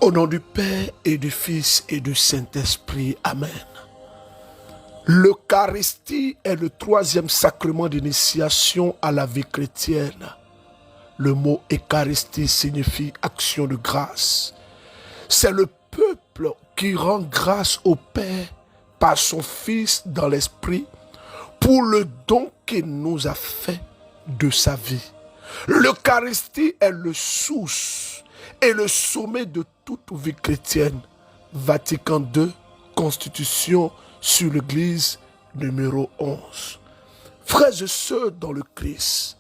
Au nom du Père et du Fils et du Saint-Esprit. Amen. L'Eucharistie est le troisième sacrement d'initiation à la vie chrétienne. Le mot Eucharistie signifie action de grâce. C'est le peuple qui rend grâce au Père par son Fils dans l'Esprit pour le don qu'il nous a fait de sa vie. L'Eucharistie est le source et le sommet de toute vie chrétienne. Vatican II, Constitution sur l'Église, numéro 11. Frères et sœurs dans le Christ,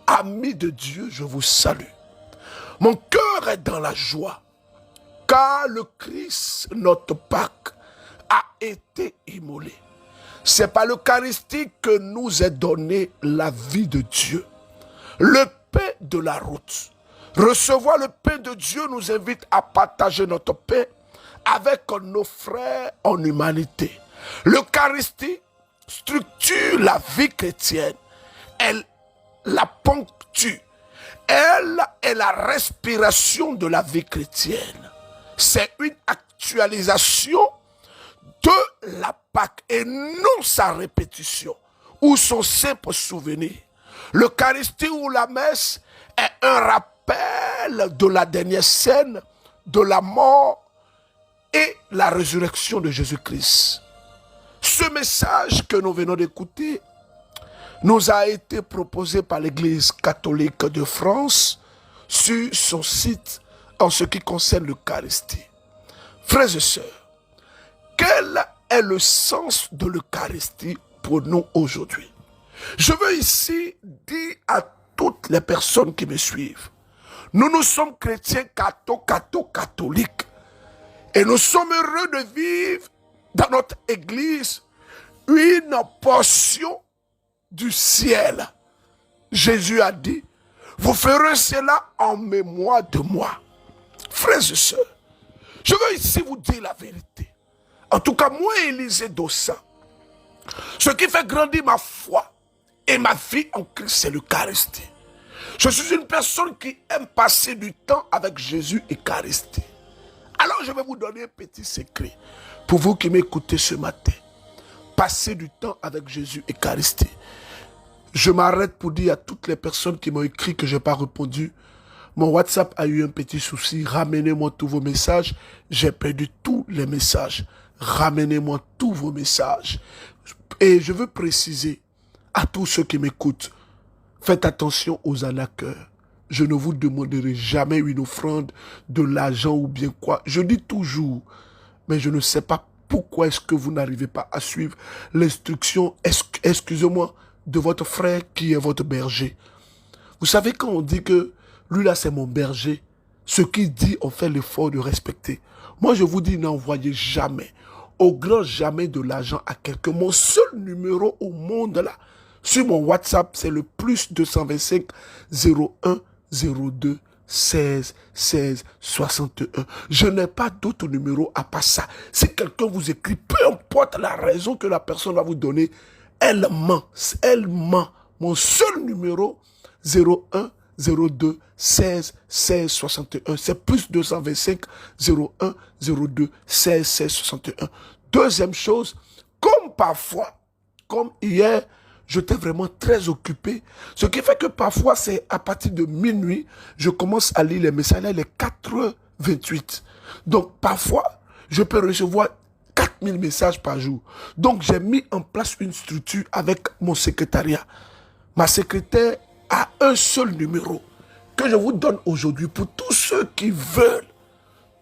amis de Dieu, je vous salue. Mon cœur est dans la joie, car le Christ, notre Pâque, a été immolé. C'est par l'Eucharistie que nous est donnée la vie de Dieu. Le pain de la route. Recevoir le pain de Dieu nous invite à partager notre pain avec nos frères en humanité. L'Eucharistie structure la vie chrétienne. Elle la ponctue. Elle est la respiration de la vie chrétienne. C'est une actualisation de la Pâque et non sa répétition ou son simple souvenir. L'Eucharistie ou la messe est un rappel de la dernière scène, de la mort et la résurrection de Jésus-Christ. Ce message que nous venons d'écouter nous a été proposé par l'Église catholique de France sur son site en ce qui concerne l'Eucharistie. Frères et sœurs, quel est le sens de l'Eucharistie pour nous aujourd'hui? Je veux ici dire à toutes les personnes qui me suivent, nous sommes chrétiens catholiques et nous sommes heureux de vivre dans notre église une portion du ciel. Jésus a dit, vous ferez cela en mémoire de moi. Frères et sœurs, je veux ici vous dire la vérité. En tout cas, moi, Élisée Dossin, ce qui fait grandir ma foi et ma vie en Christ, c'est l'Eucharistie. Je suis une personne qui aime passer du temps avec Jésus Eucharistie. Alors, je vais vous donner un petit secret pour vous qui m'écoutez ce matin. Passez du temps avec Jésus Eucharistie. Je m'arrête pour dire à toutes les personnes qui m'ont écrit que je n'ai pas répondu. Mon WhatsApp a eu un petit souci. Ramenez-moi tous vos messages. J'ai perdu tous les messages. Ramenez-moi tous vos messages. Et je veux préciser à tous ceux qui m'écoutent, faites attention aux arnaqueurs. Je ne vous demanderai jamais une offrande, de l'argent ou bien quoi. Je dis toujours, mais je ne sais pas pourquoi est-ce que vous n'arrivez pas à suivre l'instruction, excusez-moi, de votre frère qui est votre berger. Vous savez quand on dit que lui là c'est mon berger, ce qu'il dit on fait l'effort de respecter. Moi je vous dis n'envoyez jamais, au grand jamais de l'argent à quelqu'un. Mon seul numéro au monde là, sur mon WhatsApp, c'est le plus 225 01 02 16 16 61. Je n'ai pas d'autre numéro à part ça. Si quelqu'un vous écrit, peu importe la raison que la personne va vous donner, elle ment. Elle ment. Mon seul numéro, 01 02 16 16 61. C'est plus 225 01 02 16 16 61. Deuxième chose, comme parfois, comme hier, j'étais vraiment très occupé. Ce qui fait que parfois, c'est à partir de minuit, je commence à lire les messages. Là, il est 4h28. Donc, parfois, je peux recevoir 4000 messages par jour. Donc, j'ai mis en place une structure avec mon secrétariat. Ma secrétaire a un seul numéro que je vous donne aujourd'hui pour tous ceux qui veulent,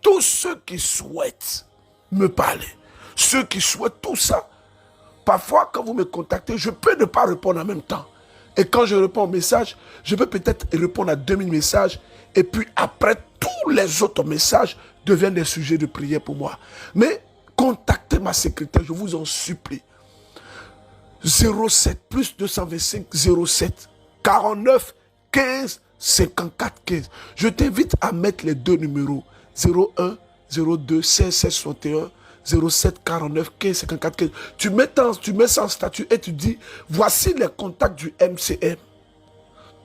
tous ceux qui souhaitent me parler, ceux qui souhaitent tout ça. Parfois, quand vous me contactez, je peux ne pas répondre en même temps. Et quand je réponds au message, je peux peut-être répondre à 2000 messages. Et puis après, tous les autres messages deviennent des sujets de prière pour moi. Mais contactez ma secrétaire, je vous en supplie. 07 plus 225 07 49 15 54 15. Je t'invite à mettre les deux numéros 01 02 16 16 61 07 49 15 54 15. Tu mets ça en statut et tu dis voici les contacts du MCM.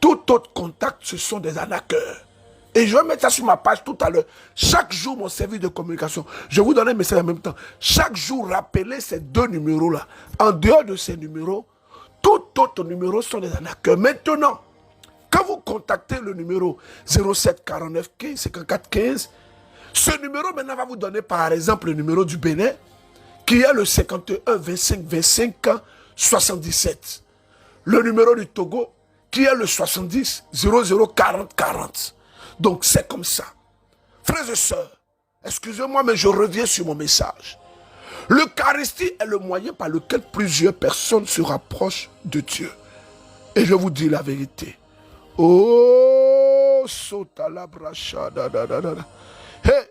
Tout autre contact, ce sont des arnaqueurs. Et je vais mettre ça sur ma page tout à l'heure. Chaque jour, mon service de communication, je vais vous donner un message en même temps. Chaque jour, rappelez ces deux numéros-là. En dehors de ces numéros, tout autre numéro sont des arnaqueurs. Maintenant, quand vous contactez le numéro 07 49 15 54 15, ce numéro maintenant va vous donner par exemple le numéro du Bénin, qui est le 51 25 25 77. Le numéro du Togo, qui est le 70 00 40 40. Donc c'est comme ça. Frères et sœurs, excusez-moi, mais je reviens sur mon message. L'Eucharistie est le moyen par lequel plusieurs personnes se rapprochent de Dieu. Et je vous dis la vérité. Oh, sotalabracha da da da da. Hey,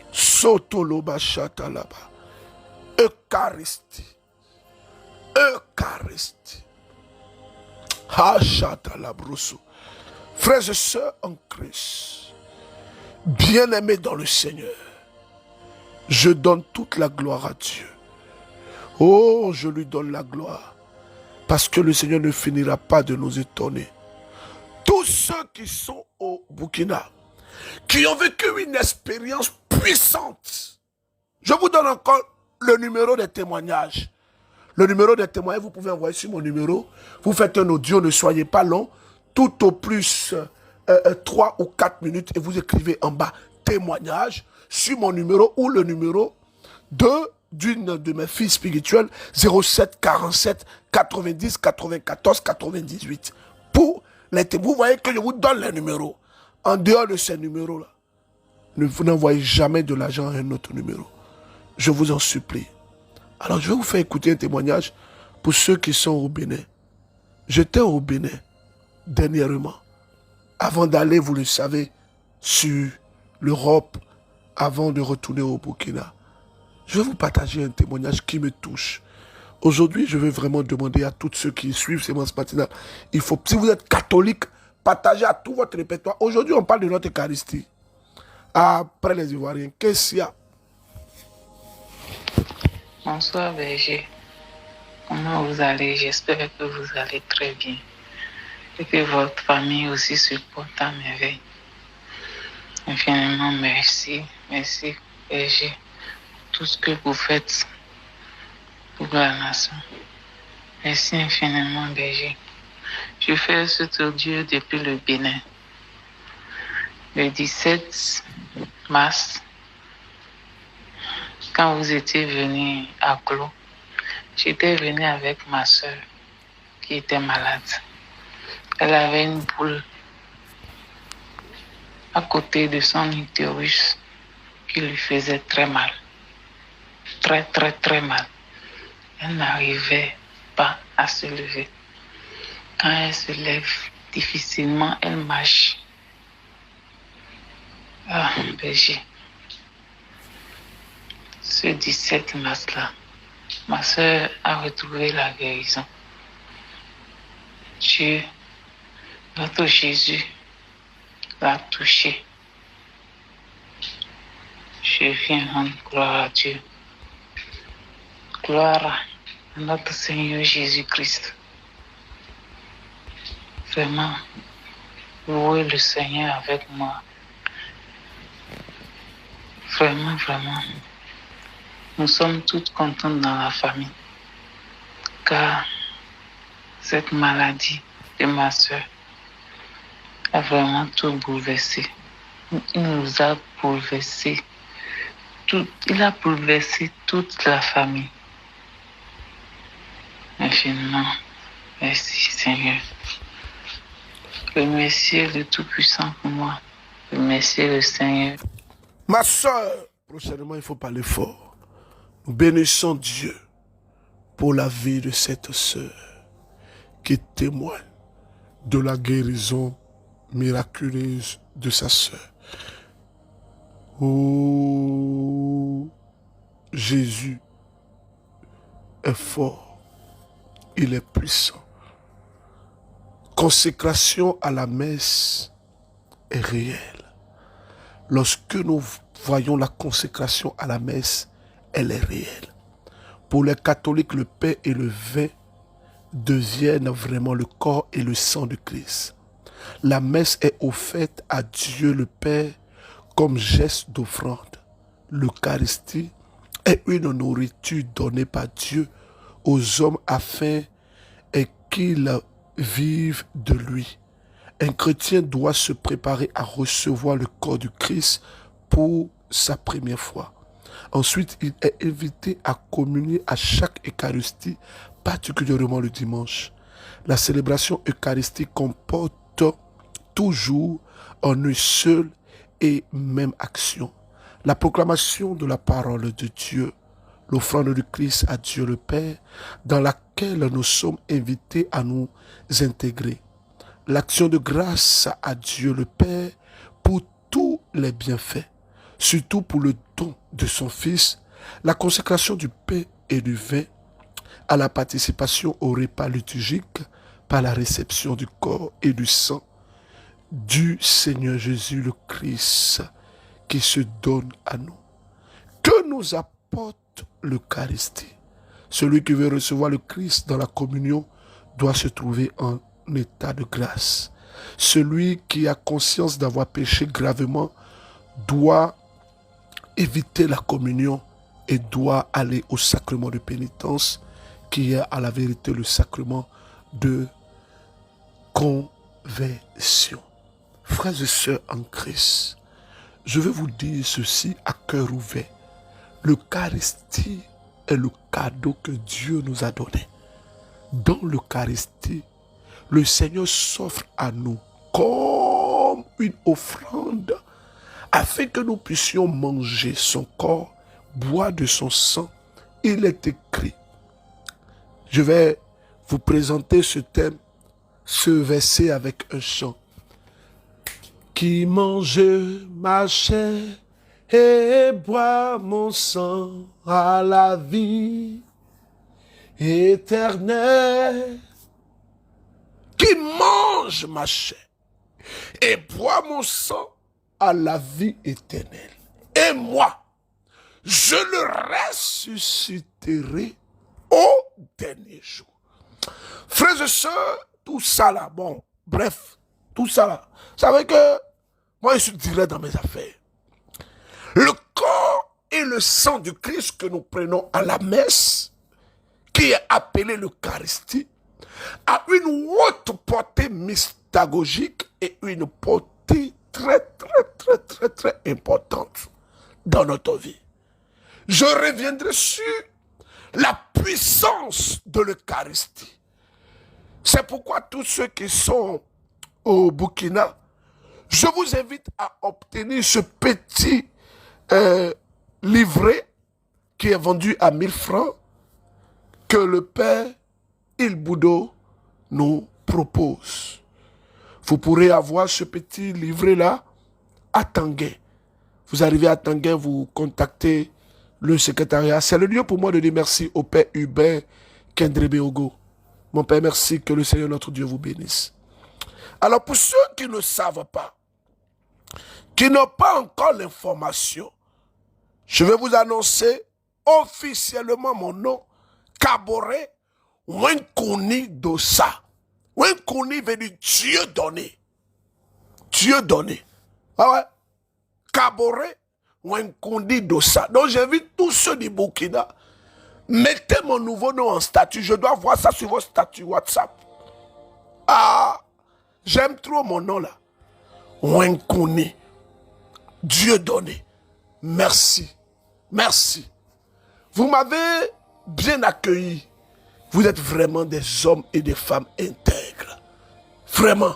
sotolobachata là-bas. Eucharistie. Eucharistie. Hachata la brosso. Frères et sœurs en Christ, bien-aimés dans le Seigneur, je donne toute la gloire à Dieu. Oh, je lui donne la gloire, parce que le Seigneur ne finira pas de nous étonner. Tous ceux qui sont au Burkina, qui ont vécu une expérience puissante, je vous donne encore le numéro des témoignages. Le numéro des témoignages, vous pouvez envoyer sur mon numéro. Vous faites un audio, ne soyez pas long. Tout au plus 3 ou 4 minutes et vous écrivez en bas témoignage sur mon numéro ou le numéro d'une de mes filles spirituelles 07 47 90 94 98. Pour les témoins, vous voyez que je vous donne les numéros. En dehors de ces numéros-là, vous n'envoyez jamais de l'argent à un autre numéro. Je vous en supplie. Alors je vais vous faire écouter un témoignage pour ceux qui sont au Bénin. J'étais au Bénin dernièrement, avant d'aller, vous le savez, sur l'Europe, avant de retourner au Burkina. Je vais vous partager un témoignage qui me touche. Aujourd'hui, je veux vraiment demander à tous ceux qui suivent Sémence Matinale, si vous êtes catholique, partagez à tout votre répertoire. Aujourd'hui, on parle de notre Eucharistie. Après les Ivoiriens, qu'est-ce qu'il y a? Bonsoir berger. Comment vous allez? J'espère que vous allez très bien. Et que votre famille aussi se porte à merveille. Infiniment merci. Merci, berger. Tout ce que vous faites pour la nation. Merci infiniment, berger. Je fais cet audio depuis le Bénin. Le 17 mars, quand vous étiez venu à Clos, j'étais venu avec ma soeur qui était malade. Elle avait une boule à côté de son utérus qui lui faisait très mal. Très, très, très mal. Elle n'arrivait pas à se lever. Quand elle se lève, difficilement, elle marche. Ah, berger. Ce 17 mars-là, ma soeur a retrouvé la guérison. Dieu, notre Jésus, l'a touché. Je viens rendre gloire à Dieu. Gloire à notre Seigneur Jésus-Christ. Vraiment, louez le Seigneur avec moi. Vraiment, vraiment. Nous sommes toutes contentes dans la famille. Car cette maladie de ma soeur a vraiment tout bouleversé. Il nous a bouleversé. Il a bouleversé toute la famille. Infiniment. Merci Seigneur. Remerciez le Tout-Puissant pour moi. Remerciez le Seigneur. Ma soeur, prochainement il faut parler fort. Nous bénissons Dieu pour la vie de cette soeur qui témoigne de la guérison miraculeuse de sa soeur. Oh, Jésus est fort, il est puissant. Consécration à la messe est réelle. Lorsque nous voyons la consécration à la messe, elle est réelle. Pour les catholiques, le pain et le vin deviennent vraiment le corps et le sang de Christ. La messe est offerte à Dieu le Père comme geste d'offrande. L'Eucharistie est une nourriture donnée par Dieu aux hommes afin qu'ils vivent de lui. Un chrétien doit se préparer à recevoir le corps du Christ pour sa première fois. Ensuite, il est invité à communier à chaque Eucharistie, particulièrement le dimanche. La célébration eucharistique comporte toujours en une seule et même action. La proclamation de la parole de Dieu, l'offrande du Christ à Dieu le Père, dans laquelle nous sommes invités à nous intégrer. L'action de grâce à Dieu le Père pour tous les bienfaits, surtout pour le don de son Fils, la consécration du pain et du vin, à la participation au repas liturgique par la réception du corps et du sang du Seigneur Jésus le Christ qui se donne à nous. Que nous apporte l'Eucharistie? Celui qui veut recevoir le Christ dans la communion doit se trouver en état de grâce. Celui qui a conscience d'avoir péché gravement doit éviter la communion et doit aller au sacrement de pénitence qui est à la vérité le sacrement de conversion. Frères et sœurs en Christ, je vais vous dire ceci à cœur ouvert. L'Eucharistie est le cadeau que Dieu nous a donné. Dans l'Eucharistie, le Seigneur s'offre à nous comme une offrande afin que nous puissions manger son corps, boire de son sang. Il est écrit. Je vais vous présenter ce thème, ce verset avec un chant. Qui mange ma chair et boit mon sang à la vie éternelle. Qui mange ma chair et boit mon sang à la vie éternelle. Et moi, je le ressusciterai au dernier jour. Frères et sœurs, tout ça là, bon, bref, tout ça là. Vous savez que moi, je suis direct dans mes affaires. Le corps et le sang du Christ que nous prenons à la messe, qui est appelé l'Eucharistie, a une haute portée mystagogique et une portée très importante dans notre vie. Je reviendrai sur la puissance de l'Eucharistie. C'est pourquoi tous ceux qui sont au Burkina, je vous invite à obtenir ce petit livret qui est vendu à 1000 francs que le Père Il Boudo nous propose. Vous pourrez avoir ce petit livret-là à Tanguay. Vous arrivez à Tanguay, vous contactez le secrétariat. C'est le lieu pour moi de dire merci au Père Hubert Kendrebeogo. Mon Père, merci, que le Seigneur notre Dieu vous bénisse. Alors pour ceux qui ne savent pas, qui n'ont pas encore l'information, je vais vous annoncer officiellement mon nom, Kaboré Wenkuni Dossa. Wenkuni veut dire Dieu donné. Dieu donné. Ah ouais? Kaboré Wenkuni Dossa. Donc j'invite tous ceux du Burkina, mettez mon nouveau nom en statut. Je dois voir ça sur vos statuts WhatsApp. Ah, j'aime trop mon nom là. Wenkuni. Dieu donné. Merci. Merci. Vous m'avez bien accueilli. Vous êtes vraiment des hommes et des femmes intègres. Vraiment.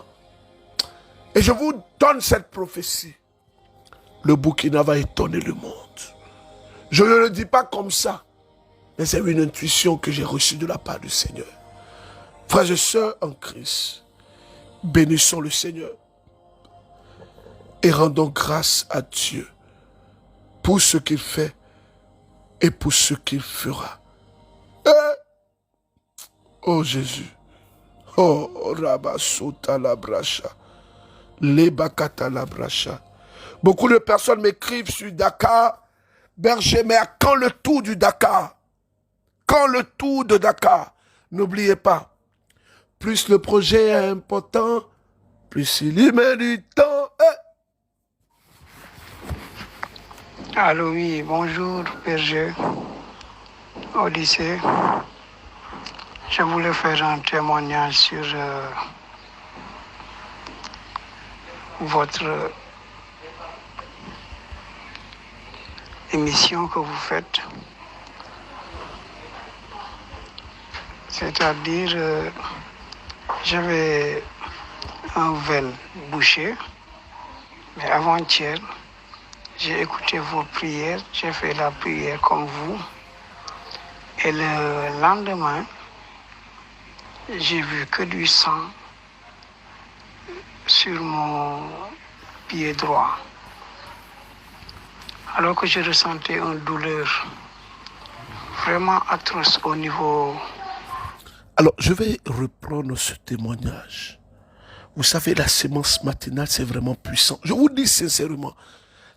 Et je vous donne cette prophétie. Le Burkina va étonner le monde. Je ne le dis pas comme ça, mais c'est une intuition que j'ai reçue de la part du Seigneur. Frères et sœurs en Christ, bénissons le Seigneur et rendons grâce à Dieu pour ce qu'il fait et pour ce qu'il fera. Oh Jésus, oh Rabasota la bracha, Lebakata la bracha. Beaucoup de personnes m'écrivent sur Dakar, Berger, mais à quand le tour du Dakar? Quand le tour de Dakar? N'oubliez pas, plus le projet est important, Priscille, il met du temps. Allô, oui, bonjour, Père G. Au lycée, je voulais faire un témoignage sur votre émission que vous faites. C'est-à-dire, j'avais un veine bouché, mais avant-hier, j'ai écouté vos prières, j'ai fait la prière comme vous. Et le lendemain, j'ai vu que du sang sur mon pied droit. Alors que je ressentais une douleur vraiment atroce au niveau. Alors, je vais reprendre ce témoignage. Vous savez, la sémence matinale, c'est vraiment puissant. Je vous dis sincèrement,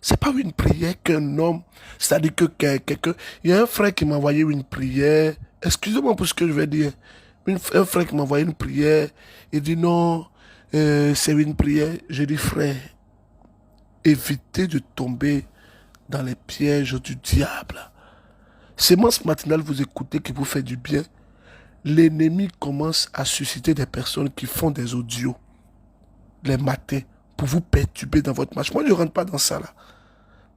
c'est pas une prière qu'un homme, c'est-à-dire que quelqu'un, il y a un frère qui m'a envoyé une prière, excusez-moi pour ce que je vais dire, un frère qui m'a envoyé une prière, il dit non, c'est une prière. J'ai dit frère, évitez de tomber dans les pièges du diable. Sémence matinale, vous écoutez qui vous fait du bien. L'ennemi commence à susciter des personnes qui font des audios les matins pour vous perturber dans votre marche. Moi, je ne rentre pas dans ça là.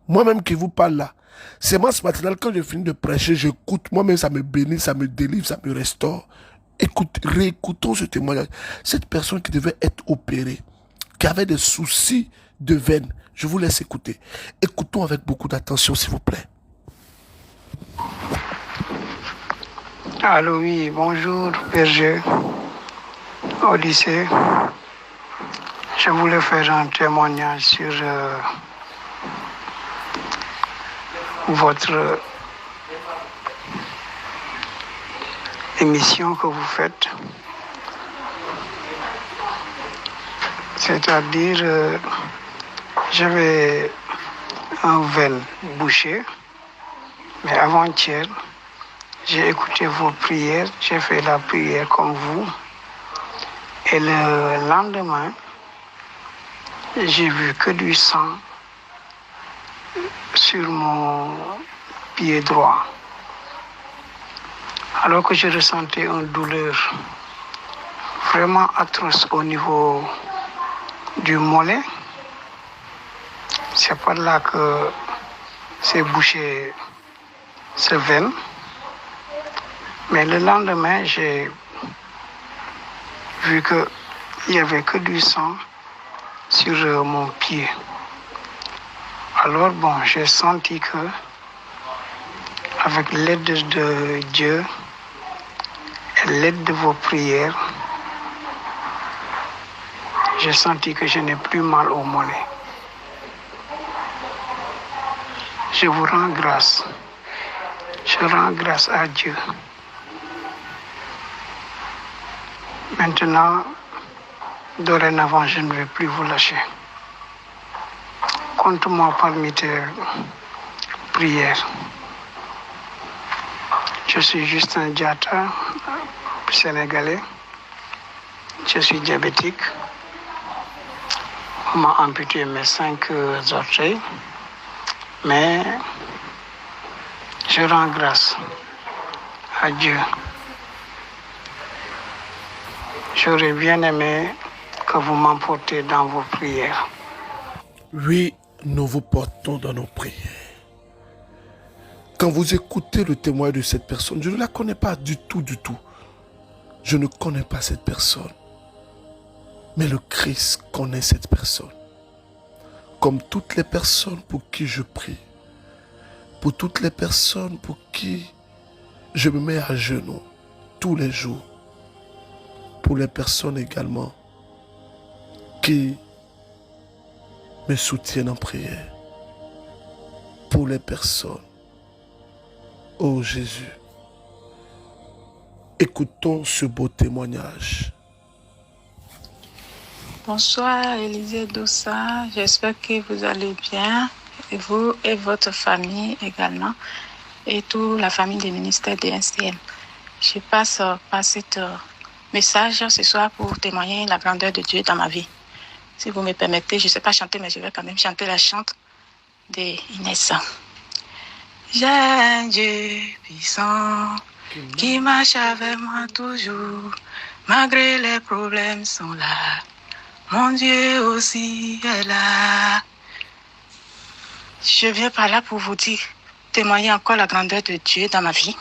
Moi-même qui vous parle là. Sémence matinale, quand je finis de prêcher, j'écoute. Moi-même, ça me bénit, ça me délivre, ça me restaure. Écoute, réécoutons ce témoignage. Cette personne qui devait être opérée, qui avait des soucis de veine, je vous laisse écouter. Écoutons avec beaucoup d'attention, s'il vous plaît. Allô, oui, bonjour, Père G. Au lycée, je voulais faire un témoignage sur votre émission que vous faites. C'est-à-dire, j'avais un veine bouché, mais avant-hier, j'ai écouté vos prières, j'ai fait la prière comme vous. Et le lendemain, j'ai vu que du sang sur mon pied droit. Alors que je ressentais une douleur vraiment atroce au niveau du mollet. C'est par là que c'est bouché ce veine. Mais le lendemain, j'ai vu qu'il n'y avait que du sang sur mon pied. Alors bon, j'ai senti que avec l'aide de Dieu et l'aide de vos prières, j'ai senti que je n'ai plus mal au mollet. Je vous rends grâce. Je rends grâce à Dieu. Maintenant, dorénavant, je ne vais plus vous lâcher. Compte-moi parmi tes prières. Je suis Justin Diatta, sénégalais. Je suis diabétique. On m'a amputé mes 5 orteils. Mais je rends grâce à Dieu. J'aurais bien aimé que vous m'emportez dans vos prières. Oui, nous vous portons dans nos prières. Quand vous écoutez le témoignage de cette personne, je ne la connais pas du tout. Je ne connais pas cette personne. Mais le Christ connaît cette personne. Comme toutes les personnes pour qui je prie. Pour toutes les personnes pour qui je me mets à genoux tous les jours. Pour les personnes également qui me soutiennent en prière. Pour les personnes. Oh Jésus. Écoutons ce beau témoignage. Bonsoir Élisée Dossa, j'espère que vous allez bien, et vous et votre famille également, et toute la famille des ministères des NCM. Je passe par cet message ce soir pour témoigner la grandeur de Dieu dans ma vie. Si vous me permettez, je ne sais pas chanter, mais je vais quand même chanter la chante d'Inès. J'ai un Dieu puissant qui marche avec moi toujours, malgré les problèmes sont là. Mon Dieu aussi est là. Je viens par là pour vous dire, témoigner encore la grandeur de Dieu dans ma vie.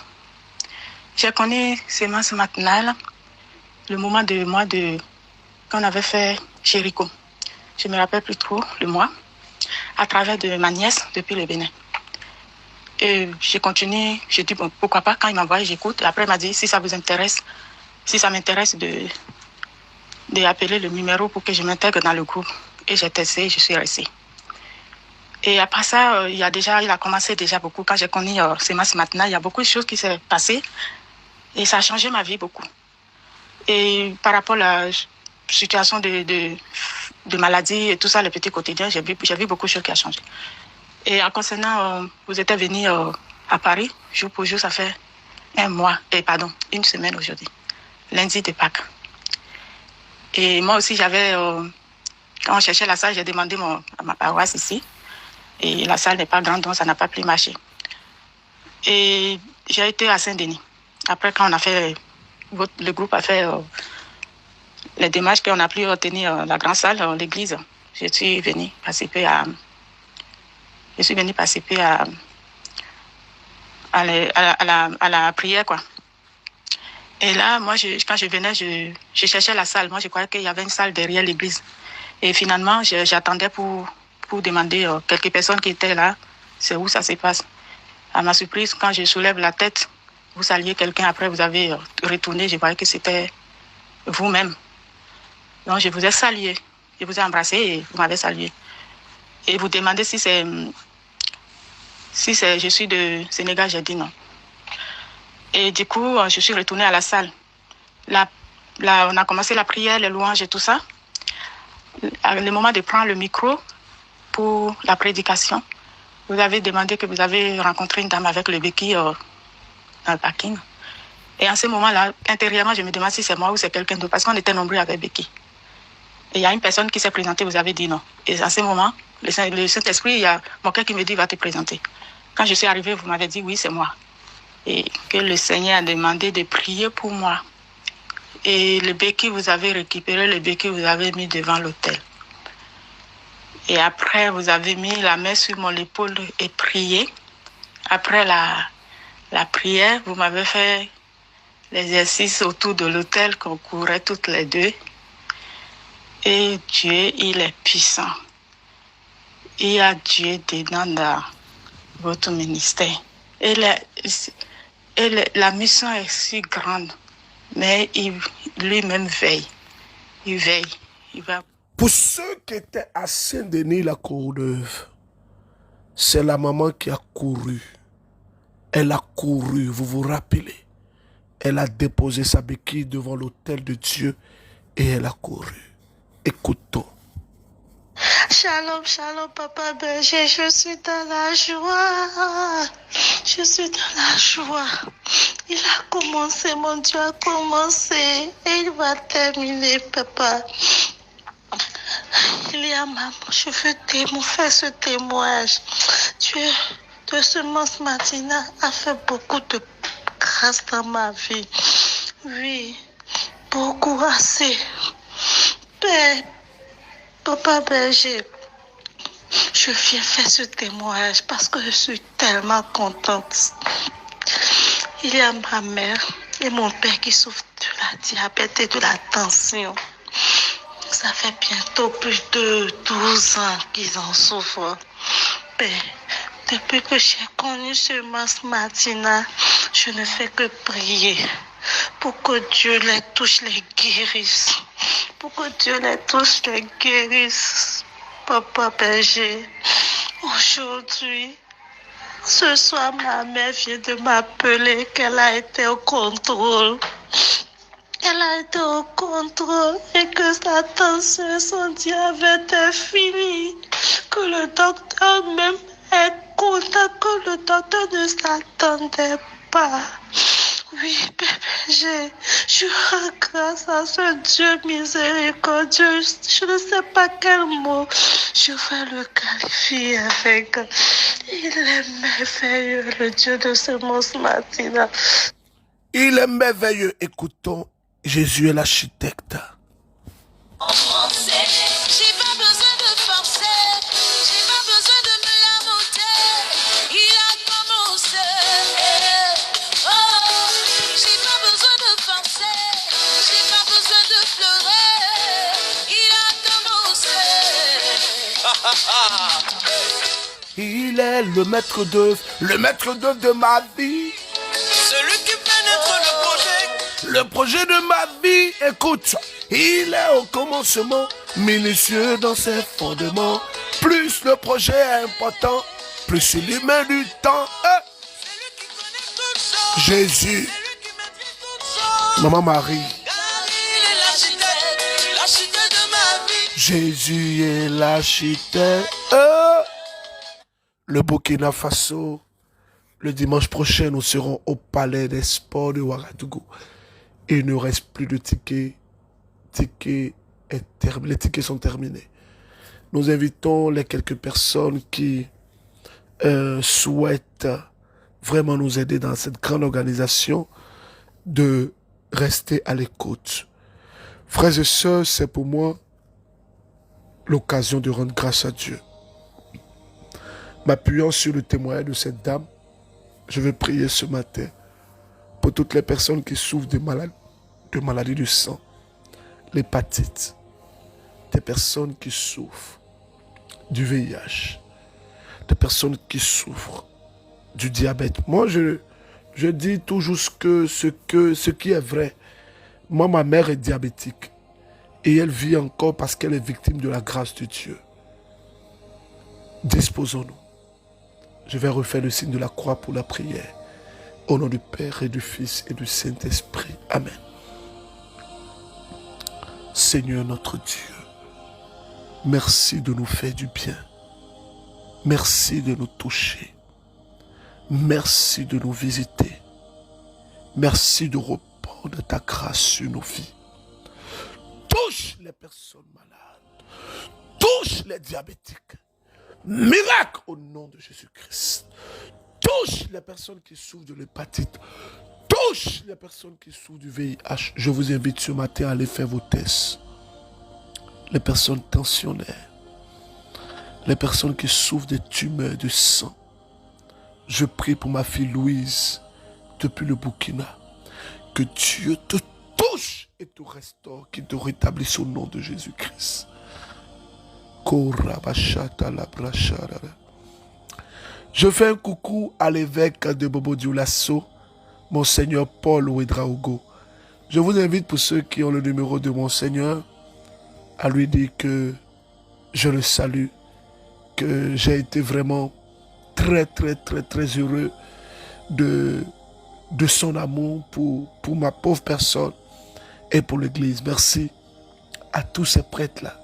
J'ai connu seulement ce matin-là, le moment de mois de qu'on avait fait Jéricho. Je ne me rappelle plus trop le mois, à travers de ma nièce depuis le Bénin. Et j'ai continué, j'ai dit bon, pourquoi pas, quand il m'envoie, j'écoute. Et après, il m'a dit si ça vous intéresse, si ça m'intéresse d'appeler le numéro pour que je m'intègre dans le groupe. Et j'ai testé, je suis restée. Et après ça, il a commencé déjà beaucoup. Quand j'ai connu Sema ce matin, il y a beaucoup de choses qui s'est passées. Et ça a changé ma vie beaucoup. Et par rapport à la situation de maladie et tout ça, le petit quotidien, j'ai vu beaucoup de choses qui ont changé. Et en concernant, vous êtes venu à Paris, jour pour jour, ça fait une semaine aujourd'hui, lundi de Pâques. Et moi aussi, quand on cherchait la salle, j'ai demandé à ma paroisse ici. Et la salle n'est pas grande, donc ça n'a pas pu marcher. Et j'ai été à Saint-Denis. Après, quand le groupe a fait les démarches qu'on a pu retenir la grande salle, l'église, je suis venue participer à la prière, quoi. Et là, moi, quand je venais, je cherchais la salle. Moi, je croyais qu'il y avait une salle derrière l'église. Et finalement, j'attendais pour demander quelques personnes qui étaient là, c'est où ça se passe. À ma surprise, quand je soulève la tête, vous saluez quelqu'un, après vous avez retourné, je voyais que c'était vous-même. Donc, je vous ai salué, je vous ai embrassé et vous m'avez salué. Et vous demandez si je suis de Sénégal, j'ai dit non. Et du coup, je suis retournée à la salle. Là, on a commencé la prière, les louanges et tout ça. À le moment de prendre le micro pour la prédication, vous avez demandé que vous avez rencontré une dame avec le béquille dans le parking. Et en ce moment-là, intérieurement, je me demande si c'est moi ou c'est quelqu'un d'autre, parce qu'on était nombreux avec béquille. Et il y a une personne qui s'est présentée, vous avez dit non. Et en ce moment, le Saint-Esprit, il y a mon cœur qui me dit, va te présenter. Quand je suis arrivée, vous m'avez dit, oui, c'est moi. Et que le Seigneur a demandé de prier pour moi. Et le béquille, vous avez récupéré le béquille, vous avez mis devant l'autel. Et après, vous avez mis la main sur mon épaule et prié. Après la prière, vous m'avez fait l'exercice autour de l'autel qu'on courait toutes les deux. Et Dieu, il est puissant. Il y a Dieu dedans dans votre ministère. Et la mission est si grande, mais lui-même veille. Il veille. Il va. Pour ceux qui étaient à Saint-Denis, la Courneuve, c'est la maman qui a couru. Elle a couru, vous vous rappelez. Elle a déposé sa béquille devant l'autel de Dieu et elle a couru. Écoutons. Shalom, shalom, papa berger, je suis dans la joie. Je suis dans la joie. Il a commencé, mon Dieu a commencé. Et il va terminer, papa. Il y a maman, je veux faire ce témoignage. Dieu, de ce matin, a fait beaucoup de grâce dans ma vie. Oui, beaucoup, assez. Père, papa berger, je viens faire ce témoignage parce que je suis tellement contente. Il y a ma mère et mon père qui souffrent de la diabète et de la tension. Ça fait bientôt plus de 12 ans qu'ils en souffrent. Père, depuis que j'ai connu ce matin, je ne fais que prier pour que Dieu les touche, les guérisse. Pour que Dieu les touche, les guérisse. Papa berger, aujourd'hui, ce soir, ma mère vient de m'appeler qu'elle a été au contrôle. Elle a été au contrôle et que sa tension, son diabète est fini. Que le docteur même est content, que le docteur ne s'attendait pas. Oui, bébé, je rends grâce à ce Dieu miséricordieux. Je ne sais pas quel mot je vais le qualifier avec. Il est merveilleux, le Dieu de Semences Martina. Il est merveilleux. Écoutons, Jésus est l'architecte. J'ai pas besoin de forcer, j'ai pas besoin de me lamenter. Il a commencé. Oh, j'ai pas besoin de forcer, j'ai pas besoin de pleurer. Il a commencé. Il est le maître d'œuvre de ma vie. Celui qui fait naître Le projet de ma vie, écoute, il est au commencement, minutieux dans ses fondements. Plus le projet est important, plus il y met du temps. Jésus, Maman Marie, Jésus est l'architecte. Le Burkina Faso, le dimanche prochain, nous serons au Palais des Sports de Ouagadougou. Et il ne reste plus de tickets. Les tickets sont terminés. Nous invitons les quelques personnes qui souhaitent vraiment nous aider dans cette grande organisation de rester à l'écoute. Frères et sœurs, c'est pour moi l'occasion de rendre grâce à Dieu. M'appuyant sur le témoignage de cette dame, je vais prier ce matin pour toutes les personnes qui souffrent de maladies du sang, l'hépatite, des personnes qui souffrent du VIH, des personnes qui souffrent du diabète. Moi, je dis toujours ce qui est vrai. Moi, ma mère est diabétique et elle vit encore parce qu'elle est victime de la grâce de Dieu. Disposons-nous. Je vais refaire le signe de la croix pour la prière. Au nom du Père et du Fils et du Saint-Esprit. Amen. Seigneur notre Dieu, merci de nous faire du bien. Merci de nous toucher. Merci de nous visiter. Merci de répandre ta grâce sur nos vies. Touche les personnes malades. Touche les diabétiques. Miracle au nom de Jésus-Christ. Touche les personnes qui souffrent de l'hépatite. Touche les personnes qui souffrent du VIH. Je vous invite ce matin à aller faire vos tests. Les personnes tensionnaires. Les personnes qui souffrent des tumeurs de sang. Je prie pour ma fille Louise depuis le Burkina. Que Dieu te touche et te restaure, qu'il te rétablisse au nom de Jésus-Christ. Je fais un coucou à l'évêque de Bobo-Dioulasso, Monseigneur Paul Ouedraogo. Je vous invite, pour ceux qui ont le numéro de Monseigneur, à lui dire que je le salue, que j'ai été vraiment très heureux de son amour pour ma pauvre personne et pour l'Église. Merci à tous ces prêtres-là.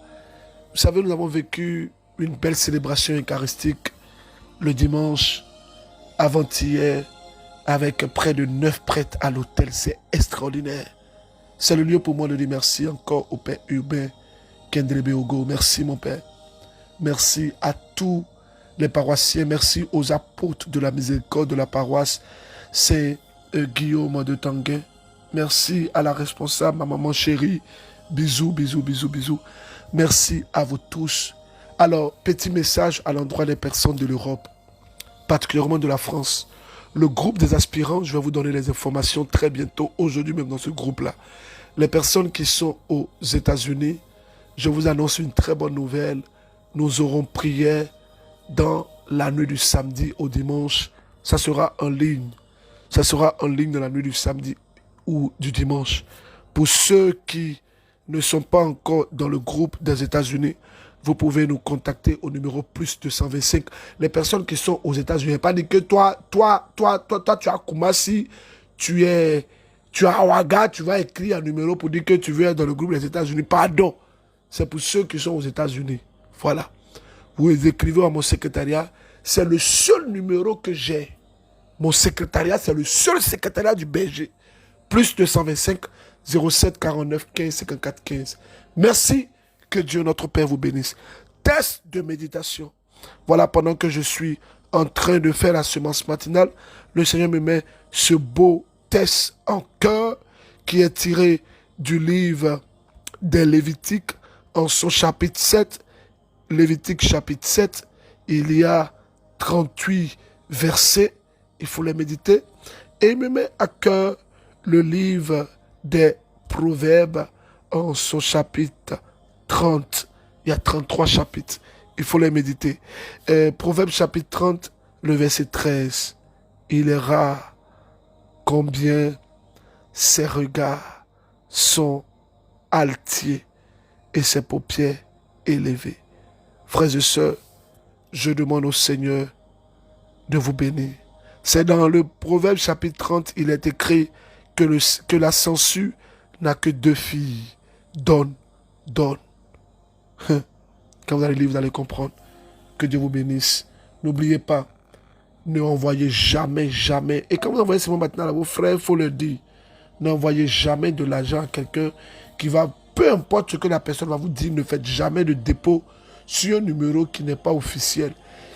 Vous savez, nous avons vécu une belle célébration eucharistique le dimanche avant-hier avec près de 9 prêtres à l'hôtel. C'est extraordinaire. C'est le lieu pour moi de dire merci encore au Père Urbain Kendrebeogo. Merci mon Père. Merci à tous les paroissiens. Merci aux apôtres de la miséricorde de la paroisse. C'est Guillaume de Tanguay. Merci à la responsable, ma maman chérie. Bisous. Merci à vous tous. Alors, petit message à l'endroit des personnes de l'Europe, particulièrement de la France. Le groupe des aspirants, je vais vous donner les informations très bientôt, aujourd'hui même dans ce groupe-là. Les personnes qui sont aux États-Unis, je vous annonce une très bonne nouvelle. Nous aurons prière dans la nuit du samedi au dimanche. Ça sera en ligne. Ça sera en ligne dans la nuit du samedi ou du dimanche. Pour ceux qui ne sont pas encore dans le groupe des États-Unis, vous pouvez nous contacter au numéro plus 225. Les personnes qui sont aux États-Unis, pas dire que toi, tu as Kumasi, tu as Ouaga, tu vas écrire un numéro pour dire que tu veux être dans le groupe des États-Unis. Pardon. C'est pour ceux qui sont aux États-Unis. Voilà. Vous écrivez à mon secrétariat. C'est le seul numéro que j'ai. Mon secrétariat, c'est le seul secrétariat du BG Plus 225 07 49 15 54 15. Merci, que Dieu notre Père vous bénisse. Test de méditation. Voilà, pendant que je suis en train de faire la semence matinale, le Seigneur me met ce beau test en cœur qui est tiré du livre des Lévitiques en son chapitre 7. Lévitique chapitre 7, il y a 38 versets, il faut les méditer. Et il me met à cœur le livre des Proverbes en son chapitre 30. Il y a 33 chapitres, il faut les méditer. Proverbes chapitre 30, le verset 13. Il est rare combien ses regards sont altiers et ses paupières élevées. Frères et sœurs, je demande au Seigneur de vous bénir. C'est dans le Proverbe chapitre 30, il est écrit que la sangsue n'a que 2 filles. Donne, donne. Quand vous allez lire, vous allez comprendre. Que Dieu vous bénisse. N'oubliez pas, ne envoyez jamais, jamais. Et quand vous envoyez ce moment maintenant à vos frères, il faut le dire. N'envoyez jamais de l'argent à quelqu'un qui va, peu importe ce que la personne va vous dire, ne faites jamais de dépôt sur un numéro qui n'est pas officiel.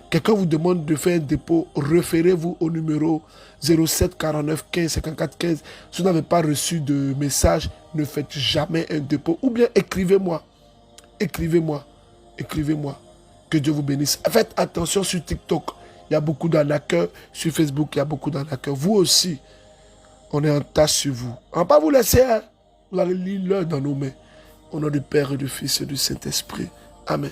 Quelqu'un vous demande de faire un dépôt, référez-vous au numéro 07 49 15 54 15. Si vous n'avez pas reçu de message, ne faites jamais un dépôt. Ou bien écrivez-moi. Écrivez-moi. Écrivez-moi. Que Dieu vous bénisse. Faites attention sur TikTok. Il y a beaucoup d'arnaqueurs. Sur Facebook, il y a beaucoup d'arnaqueurs. Vous aussi, on est en tasse sur vous. On ne va pas vous laisser. Hein? Vous allez lire l'heure dans nos mains. Au nom du Père et du Fils et du Saint-Esprit. Amen.